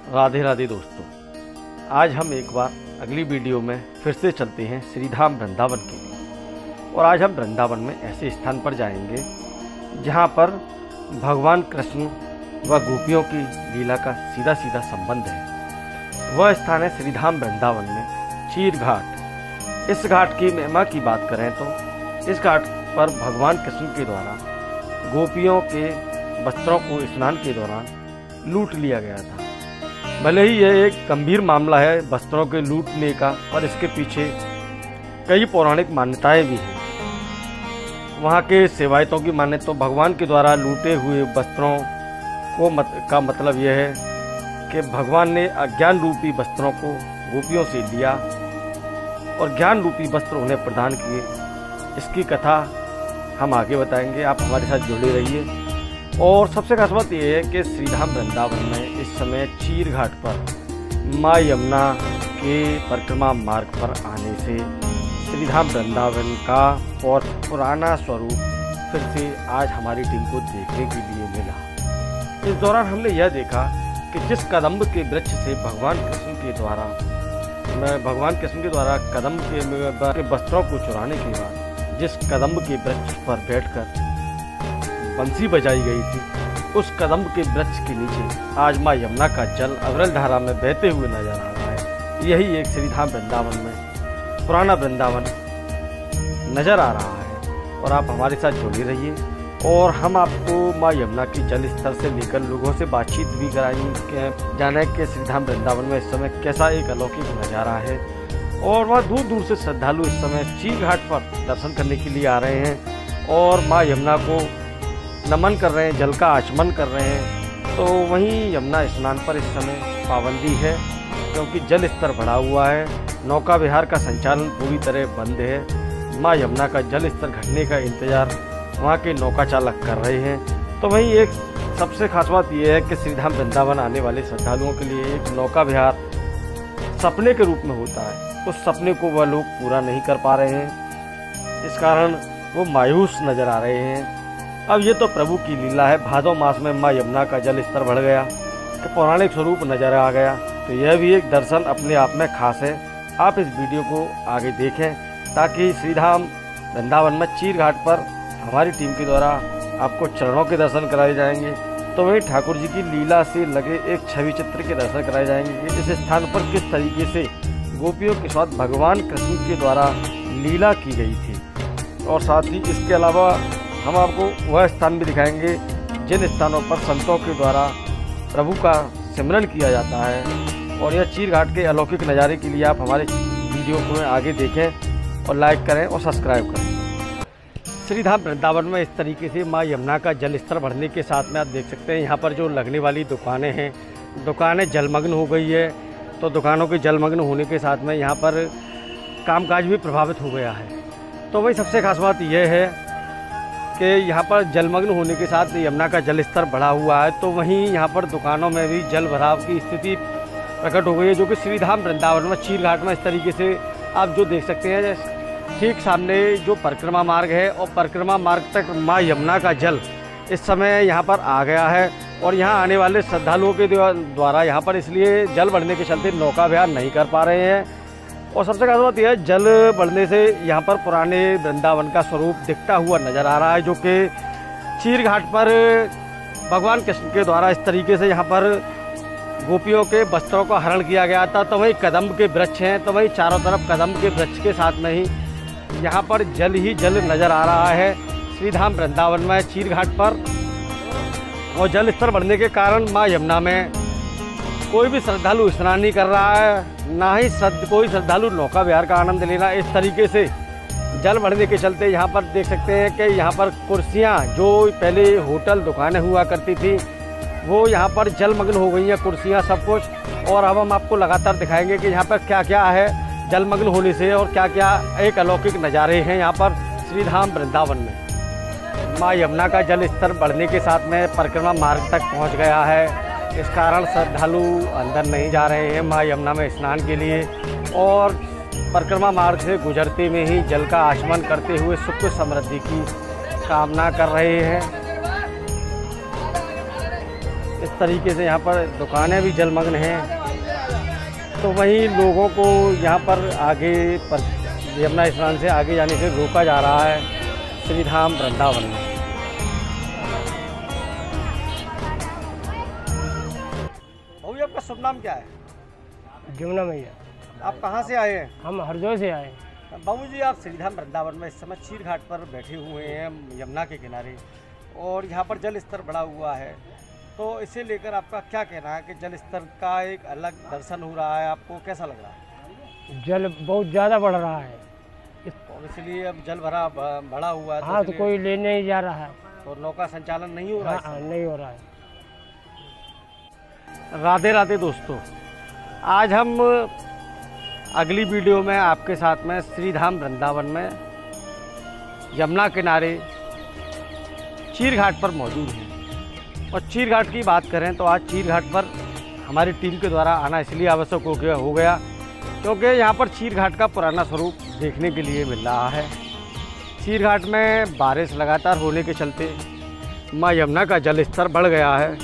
राधे राधे दोस्तों, आज हम एक बार अगली वीडियो में फिर से चलते हैं श्रीधाम वृंदावन के लिए। और आज हम वृंदावन में ऐसे स्थान पर जाएंगे जहां पर भगवान कृष्ण व गोपियों की लीला का सीधा सीधा संबंध है। वह स्थान है श्रीधाम वृंदावन में चीर घाट। इस घाट की महिमा की बात करें तो इस घाट पर भगवान कृष्ण के द्वारा गोपियों के वस्त्रों को स्नान के दौरान लूट लिया गया था। भले ही यह एक गंभीर मामला है वस्त्रों के लूटने का, पर इसके पीछे कई पौराणिक मान्यताएं भी हैं। वहाँ के सेवायतों की माने तो भगवान के द्वारा लूटे हुए वस्त्रों का मतलब यह है कि भगवान ने अज्ञान रूपी वस्त्रों को गोपियों से लिया और ज्ञान रूपी वस्त्र उन्हें प्रदान किए। इसकी कथा हम आगे बताएंगे, आप हमारे साथ जुड़े रहिए। और सबसे खास बात यह है कि श्रीधाम वृंदावन में इस समय चीर घाट पर माँ यमुना के परिक्रमा मार्ग पर आने से श्रीधाम वृंदावन का और पुराना स्वरूप फिर से आज हमारी टीम को देखने के लिए मिला। इस दौरान हमने यह देखा कि जिस कदम्ब के वृक्ष से भगवान कृष्ण के द्वारा कदम्ब के वस्त्रों को चुराने के बाद जिस कदम्ब के वृक्ष पर बैठकर बंसी बजाई गई थी, उस कदम्ब के वृक्ष के नीचे आज माँ यमुना का जल अविरल धारा में बहते हुए नजर आ रहा है। यही एक श्रीधाम वृंदावन में पुराना वृंदावन नजर आ रहा है। और आप हमारे साथ जुड़े रहिए और हम आपको माँ यमुना की जल स्तर से लेकर लोगों से बातचीत भी कराएंगे, जाने के श्रीधाम वृंदावन में इस समय कैसा एक अलौकिक नज़ारा है। और वहाँ दूर दूर से श्रद्धालु इस समय चीर घाट पर दर्शन करने के लिए आ रहे हैं और माँ यमुना को नमन कर रहे हैं, जल का आचमन कर रहे हैं। तो वहीं यमुना स्नान पर इस समय पाबंदी है क्योंकि जल स्तर बढ़ा हुआ है। नौका विहार का संचालन पूरी तरह बंद है। माँ यमुना का जल स्तर घटने का इंतजार वहाँ के नौका चालक कर रहे हैं। तो वहीं एक सबसे खास बात यह है कि श्रीधाम वृंदावन आने वाले श्रद्धालुओं के लिए एक नौका विहार सपने के रूप में होता है। उस सपने को वह लोग पूरा नहीं कर पा रहे हैं, इस कारण वो मायूस नजर आ रहे हैं। अब ये तो प्रभु की लीला है, भादो मास में माँ यमुना का जल स्तर बढ़ गया तो पौराणिक स्वरूप नजर आ गया। तो यह भी एक दर्शन अपने आप में खास है। आप इस वीडियो को आगे देखें ताकि श्रीधाम वृंदावन में चीर घाट पर हमारी टीम के द्वारा आपको चरणों के दर्शन कराए जाएंगे। तो वहीं ठाकुर जी की लीला से लगे एक छवि चित्र के दर्शन कराए जाएंगे कि इस स्थान पर किस तरीके से गोपियों के साथ भगवान कृष्ण के द्वारा लीला की गई थी। और साथ ही इसके अलावा हम आपको वह स्थान भी दिखाएंगे जिन स्थानों पर संतों के द्वारा प्रभु का सिमरन किया जाता है। और यह चीर घाट के अलौकिक नज़ारे के लिए आप हमारे वीडियो को आगे देखें और लाइक करें और सब्सक्राइब करें। श्रीधाम वृंदावन में इस तरीके से माँ यमुना का जल स्तर बढ़ने के साथ में आप देख सकते हैं यहाँ पर जो लगने वाली दुकानें हैं, दुकानें जलमग्न हो गई है। तो दुकानों के जलमग्न होने के साथ में यहाँ पर कामकाज भी प्रभावित हो गया है। तो वही सबसे खास बात यह है कि यहाँ पर जलमग्न होने के साथ यमुना का जल स्तर बढ़ा हुआ है। तो वहीं यहाँ पर दुकानों में भी जल भराव की स्थिति प्रकट हो गई है, जो कि श्रीधाम वृंदावन में चीर घाट में इस तरीके से आप जो देख सकते हैं। ठीक सामने जो परिक्रमा मार्ग है और परिक्रमा मार्ग तक माँ यमुना का जल इस समय यहाँ पर आ गया है। और यहाँ आने वाले श्रद्धालुओं के द्वारा यहाँ पर इसलिए जल बढ़ने के चलते नौका विहार नहीं कर पा रहे हैं। और सबसे खास बात यह है, जल बढ़ने से यहाँ पर पुराने वृंदावन का स्वरूप दिखता हुआ नजर आ रहा है, जो कि चीर घाट पर भगवान कृष्ण के द्वारा इस तरीके से यहाँ पर गोपियों के वस्त्रों का हरण किया गया था। तो वहीं कदम्ब के वृक्ष हैं, तो वहीं चारों तरफ कदम्ब के वृक्ष के साथ में ही यहाँ पर जल ही जल नजर आ रहा है श्रीधाम वृंदावन में चीर घाट पर। और जल स्तर बढ़ने के कारण माँ यमुना में कोई भी श्रद्धालु स्नान नहीं कर रहा है, ना ही कोई श्रद्धालु नौका विहार का आनंद लेना। इस तरीके से जल बढ़ने के चलते यहाँ पर देख सकते हैं कि यहाँ पर कुर्सियाँ जो पहले होटल दुकानें हुआ करती थी वो यहाँ पर जलमग्न हो गई हैं, कुर्सियाँ सब कुछ। और अब हम आपको लगातार दिखाएंगे कि यहाँ पर क्या क्या है जलमग्न होने से और क्या क्या एक अलौकिक नज़ारे हैं यहाँ पर श्रीधाम वृंदावन में। माँ यमुना का जल स्तर बढ़ने के साथ में परिक्रमा मार्ग तक पहुँच गया है, इस कारण श्रद्धालु अंदर नहीं जा रहे हैं माँ यमुना में स्नान के लिए। और परिक्रमा मार्ग से गुजरते में ही जल का आचमन करते हुए सुख समृद्धि की कामना कर रहे हैं। इस तरीके से यहाँ पर दुकानें भी जलमग्न हैं। तो वहीं लोगों को यहाँ पर आगे पर यमुना स्नान से आगे जाने से रोका जा रहा है श्री धाम वृंदावन में। भाई आपका शुभ नाम क्या है? जमुना मैया। आप कहाँ से आए हैं? हम हरदोई से आए। बाबू जी, आप श्रीधाम वृंदावन में इस समय चीर घाट पर बैठे हुए हैं यमुना के किनारे, और यहाँ पर जल स्तर बढ़ा हुआ है, तो इसे लेकर आपका क्या कहना है कि जल स्तर का एक अलग दर्शन हो रहा है, आपको कैसा लग रहा है? जल बहुत ज़्यादा बढ़ रहा है और इसलिए अब जल बढ़ा हुआ है। हाँ, तो कोई ले नहीं जा रहा है, तो नौका संचालन नहीं हो रहा है? हाँ, नहीं हो रहा है। राधे राधे दोस्तों, आज हम अगली वीडियो में आपके साथ में श्री धाम वृंदावन में यमुना किनारे चीर घाट पर मौजूद हैं। और चीर घाट की बात करें तो आज चीर घाट पर हमारी टीम के द्वारा आना इसलिए आवश्यक हो गया क्योंकि यहाँ पर चीर घाट का पुराना स्वरूप देखने के लिए मिल रहा है। चीर घाट में बारिश लगातार होने के चलते माँ यमुना का जल स्तर बढ़ गया है।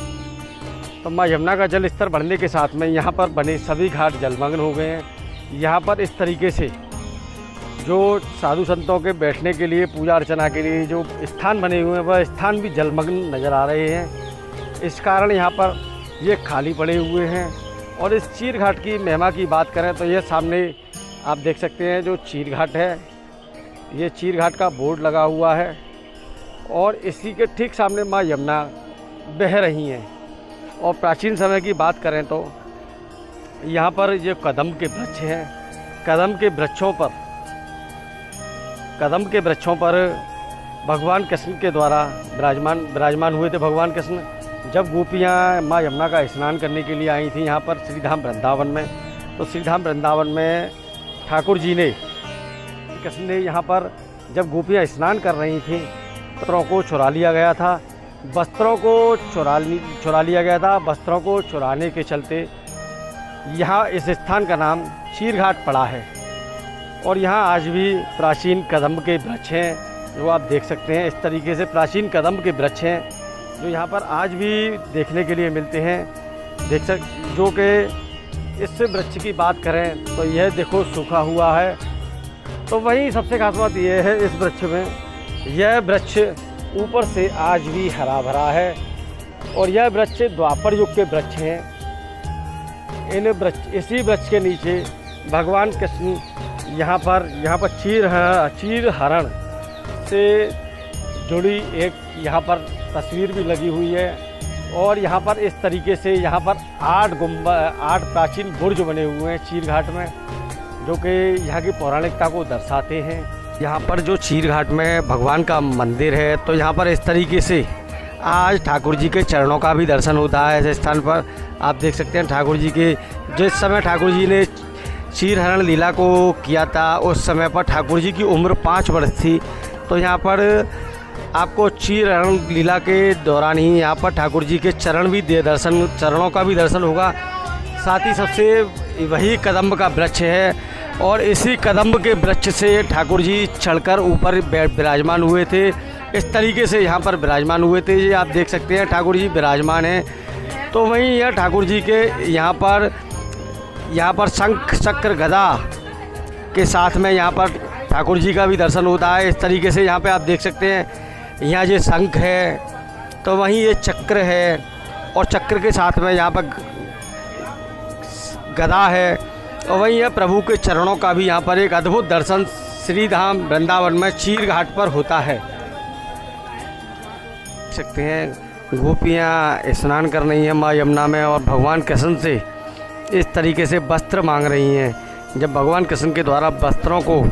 तो माँ यमुना का जल स्तर बढ़ने के साथ में यहाँ पर बने सभी घाट जलमग्न हो गए हैं। यहाँ पर इस तरीके से जो साधु संतों के बैठने के लिए, पूजा अर्चना के लिए जो स्थान बने हुए हैं वह स्थान भी जलमग्न नज़र आ रहे हैं। इस कारण यहाँ पर ये खाली पड़े हुए हैं। और इस चीर घाट की महिमा की बात करें तो ये सामने आप देख सकते हैं जो चीर घाट है, ये चीर घाट का बोर्ड लगा हुआ है और इसी के ठीक सामने माँ यमुना बह रही हैं। और प्राचीन समय की बात करें तो यहाँ पर ये कदम के वृक्ष हैं। कदम के वृक्षों पर भगवान कृष्ण के द्वारा विराजमान हुए थे। भगवान कृष्ण जब गोपियाँ माँ यमुना का स्नान करने के लिए आई थी यहाँ पर श्रीधाम वृंदावन में, तो श्रीधाम वृंदावन में ठाकुर जी ने, कृष्ण ने यहाँ पर जब गोपियाँ स्नान कर रही थीं वस्त्रों को चुरा लिया गया था। वस्त्रों को चुराने के चलते यहाँ इस स्थान का नाम चीर घाट पड़ा है। और यहाँ आज भी प्राचीन कदम के वृक्ष हैं जो आप देख सकते हैं। इस तरीके से प्राचीन कदम के वृक्ष हैं जो यहाँ पर आज भी देखने के लिए मिलते हैं। जो कि इस वृक्ष की बात करें तो यह देखो सूखा हुआ है। तो वहीं सबसे खास बात यह है इस वृक्ष में, यह वृक्ष ऊपर से आज भी हरा भरा है। और यह वृक्ष द्वापर युग के वृक्ष हैं। इसी वृक्ष के नीचे भगवान कृष्ण यहाँ पर चीर हरण से जुड़ी एक यहाँ पर तस्वीर भी लगी हुई है। और यहाँ पर इस तरीके से यहाँ पर 8 प्राचीन बुर्ज बने हुए हैं चीर घाट में, जो कि यहाँ की पौराणिकता को दर्शाते हैं। यहाँ पर जो चीर घाट में भगवान का मंदिर है, तो यहाँ पर इस तरीके से आज ठाकुर जी के चरणों का भी दर्शन होता है। इस स्थान पर आप देख सकते हैं ठाकुर जी के, जिस समय ठाकुर जी ने चीर हरण लीला को किया था उस समय पर ठाकुर जी की उम्र 5 वर्ष थी। तो यहाँ पर आपको चीर हरण लीला के दौरान ही यहाँ पर ठाकुर जी के चरणों का भी दर्शन होगा। साथ ही सबसे वही कदम्ब का वृक्ष है और इसी कदम्ब के वृक्ष से ठाकुर जी चढ़कर ऊपर विराजमान हुए थे। इस तरीके से यहाँ पर विराजमान हुए थे। ये आप देख सकते हैं ठाकुर जी विराजमान हैं। तो वहीं यह ठाकुर जी के यहाँ पर शंख चक्र गदा के साथ में यहाँ पर ठाकुर जी का भी दर्शन होता है। इस तरीके से यहाँ पे आप देख सकते हैं यहाँ ये शंख है, तो वहीं ये चक्र है और चक्र के साथ में यहाँ पर गदा है। और वहीं यह प्रभु के चरणों का भी यहाँ पर एक अद्भुत दर्शन श्रीधाम वृंदावन में चीर घाट पर होता है। देख सकते हैं गोपियाँ स्नान कर रही हैं माँ यमुना में और भगवान कृष्ण से इस तरीके से वस्त्र मांग रही हैं। जब भगवान कृष्ण के द्वारा वस्त्रों को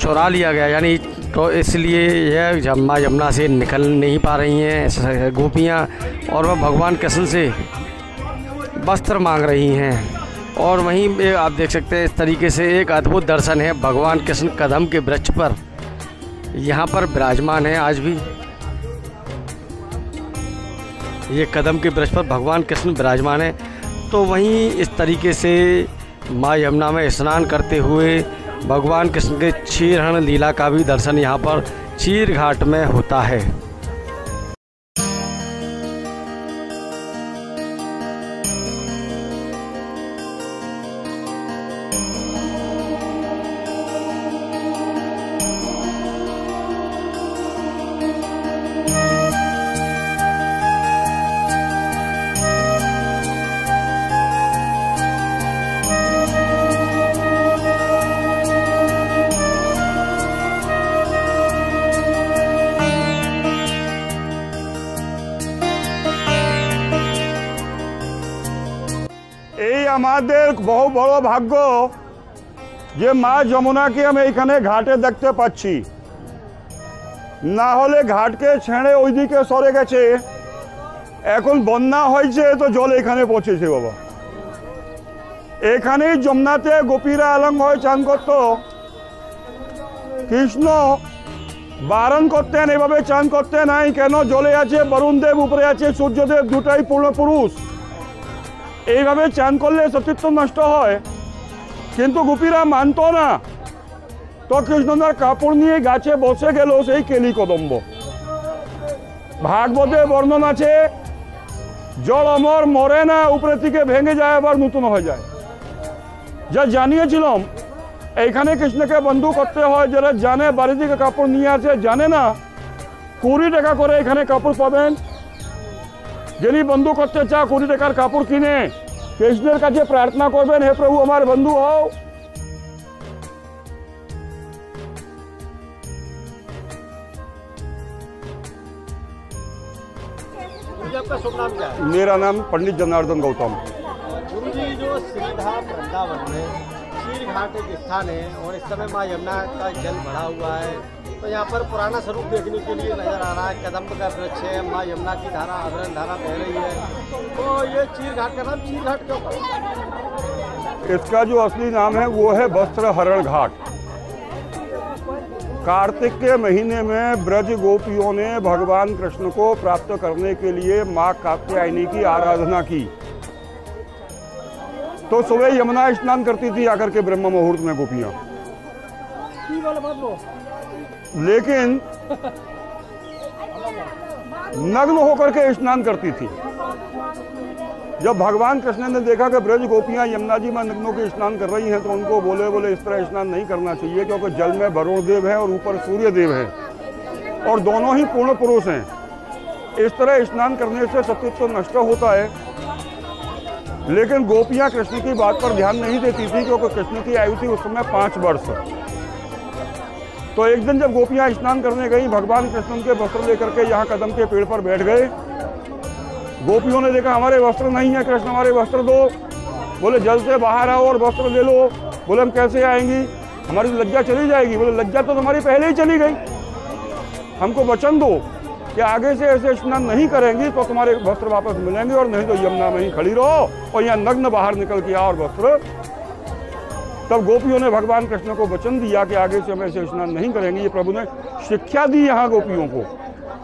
चुरा लिया गया, यानी तो इसलिए यह माँ यमुना से निकल नहीं पा रही हैं गोपियाँ और वह भगवान कृष्ण से वस्त्र मांग रही हैं। और वहीं आप देख सकते हैं इस तरीके से एक अद्भुत दर्शन है। भगवान कृष्ण कदम के वृक्ष पर यहाँ पर विराजमान है। आज भी ये कदम के वृक्ष पर भगवान कृष्ण विराजमान है। तो वहीं इस तरीके से माँ यमुना में स्नान करते हुए भगवान कृष्ण के चीर हरण लीला का भी दर्शन यहाँ पर चीर घाट में होता है। আমাদের বহু বড় ভাগ্য যে মা যমুনাকে আমি এখানে ঘাটে দেখতে পাচ্ছি, না হলে ঘাটকে ছেড়ে ওইদিকে সরে গেছে। এখন বন্যা হয়েছে তো জল এখানে পৌঁছেছে বাবা। এখানেই যমুনাতে গোপীরা অলঙ্গ হয়ে চান করত। কৃষ্ণ বারণ করতেন এভাবে চান করতে নাই, কেন জলে আছে বরুণ দেব, উপরে আছে সূর্যদেব, দুটাই পূর্ণ পুরুষ। এইভাবে চান করলে সতীত্ব নষ্ট হয়, কিন্তু গোপীরা মানত না। তো কৃষ্ণদার কাপড় নিয়ে গাছে বসে গেল সেই কেলি কদম্ব। ভাগবতে বর্ণন আছে, জল অমর মরে না, উপরে থেকে ভেঙে যায় আবার নতুন হয়ে যায়। যা জানিয়েছিলাম এইখানে কৃষ্ণকে বন্ধু করতে হয়, যারা জানে বাড়ি থেকে কাপড় নিয়ে আসে, জানে না 20 টাকা করে এখানে কাপড় পাবেন। যিনি বন্ধু করতে চা 20 টাকার কাপড় কিনে কৃষ্ণের কাছে প্রার্থনা করবেন, হে প্রভু আমার বন্ধু হও। आपका शुभ नाम क्या है? मेरा नाम पंडित जनार्दन गौतम। गुरुजी, जो श्रीधाम वृंदावन में क्षीर घाट एक स्थान है और इस समय माँ यमुना का जल भरा हुआ है, तो यहाँ पर पुराना स्वरूप देखने के लिए नजर आ रहा है। कदम्ब का वृक्ष है, माँ यमुना की धारा अविरल धारा बह रही है। तो ये क्षीर घाट का नाम क्षीर घाट क्यों पड़ा? इसका जो असली नाम है वो है वस्त्र हरण घाट। कार्तिक के महीने में ब्रज गोपियों ने भगवान कृष्ण को प्राप्त करने के लिए माँ कात्यायनी की आराधना की। तो सुबह यमुना स्नान करती थी आकर के ब्रह्म मुहूर्त में गोपियां, लेकिन नग्न होकर के स्नान करती थी। जब भगवान कृष्ण ने देखा कि ब्रज गोपियां यमुना जी में नग्नों के स्नान कर रही हैं, तो उनको बोले इस तरह स्नान नहीं करना चाहिए, क्योंकि जल में वरुण देव है और ऊपर सूर्य देव है और दोनों ही पूर्ण पुरुष हैं। इस तरह स्नान करने से सतीत्व नष्ट होता है। लेकिन गोपियां कृष्ण की बात पर ध्यान नहीं देती थी, क्योंकि कृष्ण की आयु थी उस समय 5 वर्ष। तो एक दिन जब गोपियां स्नान करने गई, भगवान कृष्ण के वस्त्र लेकर के यहाँ कदम के पेड़ पर बैठ गए। गोपियों ने देखा हमारे वस्त्र नहीं है, कृष्ण हमारे वस्त्र दो। बोले जल से बाहर आओ और वस्त्र ले लो। बोले हम कैसे आएंगी, हमारी लज्जा चली जाएगी। बोले लज्जा तो तुम्हारी पहले ही चली गई, हमको वचन दो कि आगे से ऐसे स्नान नहीं करेंगी तो तुम्हारे वस्त्र वापस मिलेंगे, और नहीं तो यमुना में ही खड़ी रहो और यहाँ नग्न बाहर निकल के आओ और वस्त्र। तब गोपियों ने भगवान कृष्ण को वचन दिया कि आगे से हम ऐसे स्नान नहीं करेंगे। ये प्रभु ने शिक्षा दी यहाँ गोपियों को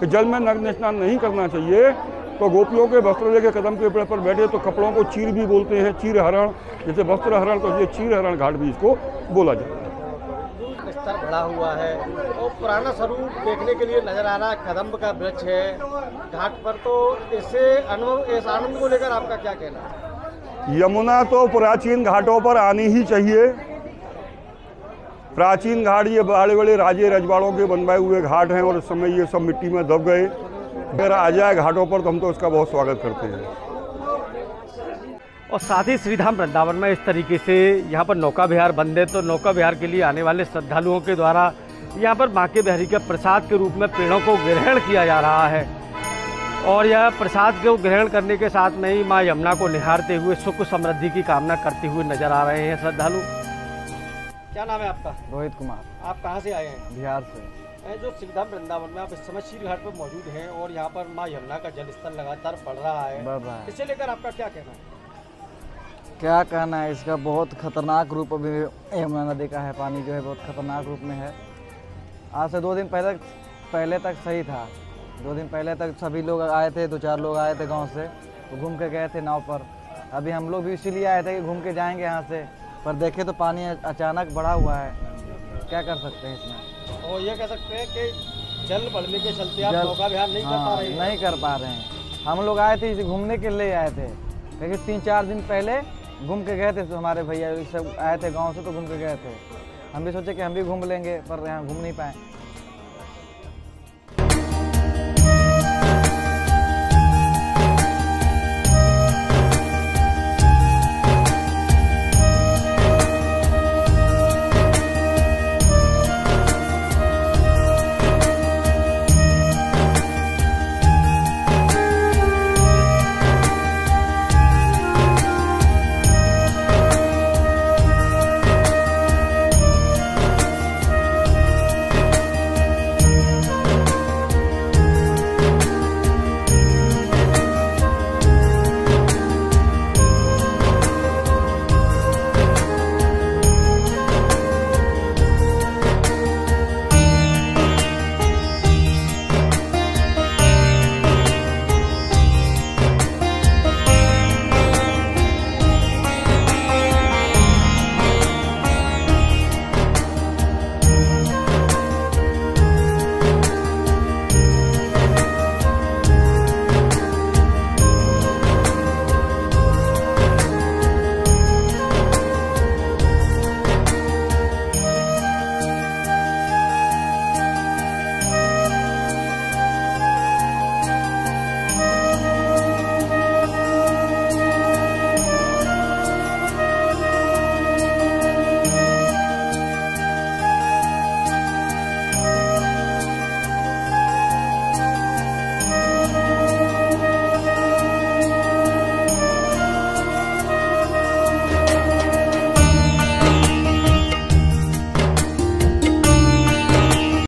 कि जल में नग्न स्नान नहीं करना चाहिए। तो गोपियों के वस्त्र लेके कदम के पेड़ पर बैठे, तो कपड़ों को चीर भी बोलते हैं, चीर हरण, जैसे वस्त्र हरण, तो ये चीर हरण घाट भी इसको बोला जाता है। स्तर बढ़ा हुआ है और पुराना स्वरूप देखने के लिए नजर आ रहा है। कदम्ब का वृक्ष है घाट पर, तो इसे अनुभव, इस आनंद को लेकर आपका क्या कहना है? यमुना तो प्राचीन घाटों पर आनी ही चाहिए। प्राचीन घाट ये बड़े बड़े राजे रजवाड़ों के बनवाए हुए घाट हैं, और इस समय ये सब मिट्टी में दब गए। अगर आ जाए घाटों पर तो हम तो उसका बहुत स्वागत करते हैं। और साथ ही श्रीधाम वृंदावन में इस तरीके से यहाँ पर नौका विहार बंद है, तो नौका विहार के लिए आने वाले श्रद्धालुओं के द्वारा यहाँ पर बांके बिहारी के प्रसाद के रूप में पेड़ों को ग्रहण किया जा रहा है। और यह प्रसाद को ग्रहण करने के साथ में ही माँ यमुना को निहारते हुए सुख समृद्धि की कामना करते हुए नजर आ रहे हैं श्रद्धालु। क्या नाम है आपका? रोहित कुमार। आप कहाँ से आए हैं? बिहार से। जो श्रीधाम वृंदावन में आप इस समय क्षीर घाट पर मौजूद हैं और यहाँ पर माँ यमुना का जल स्तर लगातार बढ़ रहा है, इसे लेकर आपका क्या कहना है? क्या कहना है, इसका बहुत खतरनाक रूप अभी यमुना नदी का है। पानी जो है बहुत खतरनाक रूप में है। आज से 2 दिन पहले तक सही था। 2 दिन पहले तक सभी लोग आए थे, 2-4 लोग आए थे गांव से, तो घूम के गए थे नाव पर। अभी हम लोग भी इसीलिए आए थे कि घूम के जाएंगे यहाँ से, पर देखे तो पानी अचानक बढ़ा हुआ है। क्या कर सकते हैं इसमें? और ये कह सकते हैं कि जल बढ़ने के चलते आप नौका विहार नहीं कर पा रहे हैं? नहीं कर पा रहे हैं। हम लोग आए थे इसे घूमने के लिए आए थे, क्योंकि 3-4 दिन पहले घूम के गए थे। तो हमारे भैया सब आए थे गांव से, तो घूम के गए थे। हम भी सोचे कि हम भी घूम लेंगे, पर यहाँ घूम नहीं पाए।